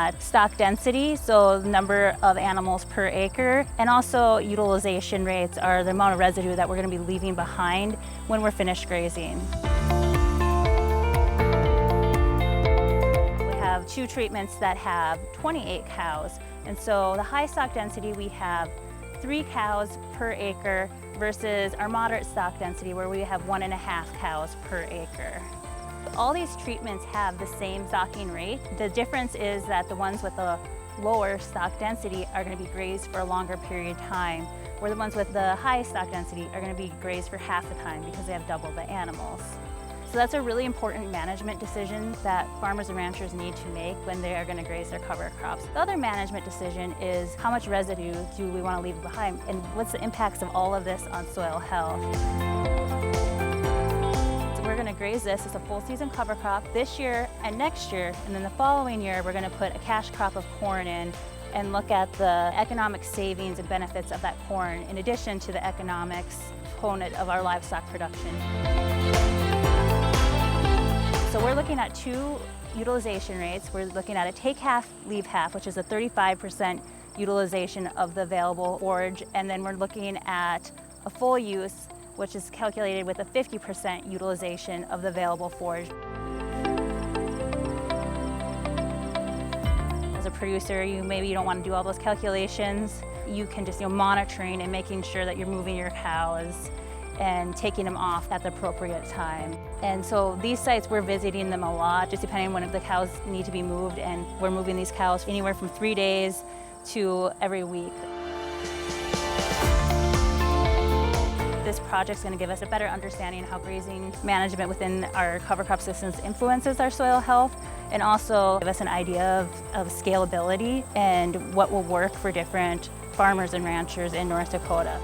at stock density, so the number of animals per acre, and also utilization rates are the amount of residue that we're going to be leaving behind when we're finished grazing. We have 2 treatments that have 28 cows, and so the high stock density we have 3 cows per acre versus our moderate stock density where we have 1.5 cows per acre. All these treatments have the same stocking rate. The difference is that the ones with the lower stock density are going to be grazed for a longer period of time, where the ones with the high stock density are going to be grazed for half the time because they have double the animals. So that's a really important management decision that farmers and ranchers need to make when they are going to graze their cover crops. The other management decision is how much residue do we want to leave behind and what's the impacts of all of this on soil health. So we're going to graze this as a full season cover crop this year and next year, and then the following year we're going to put a cash crop of corn in and look at the economic savings and benefits of that corn in addition to the economics component of our livestock production. So we're looking at 2 utilization rates. We're looking at a take half, leave half, which is a 35% utilization of the available forage, and then we're looking at a full use, which is calculated with a 50% utilization of the available forage. As a producer, maybe you don't want to do all those calculations. You can just monitoring and making sure that you're moving your cows and taking them off at the appropriate time. And so these sites, we're visiting them a lot, just depending on when the cows need to be moved, and we're moving these cows anywhere from 3 days to every week. This project's going to give us a better understanding of how grazing management within our cover crop systems influences our soil health, and also give us an idea of scalability and what will work for different farmers and ranchers in North Dakota.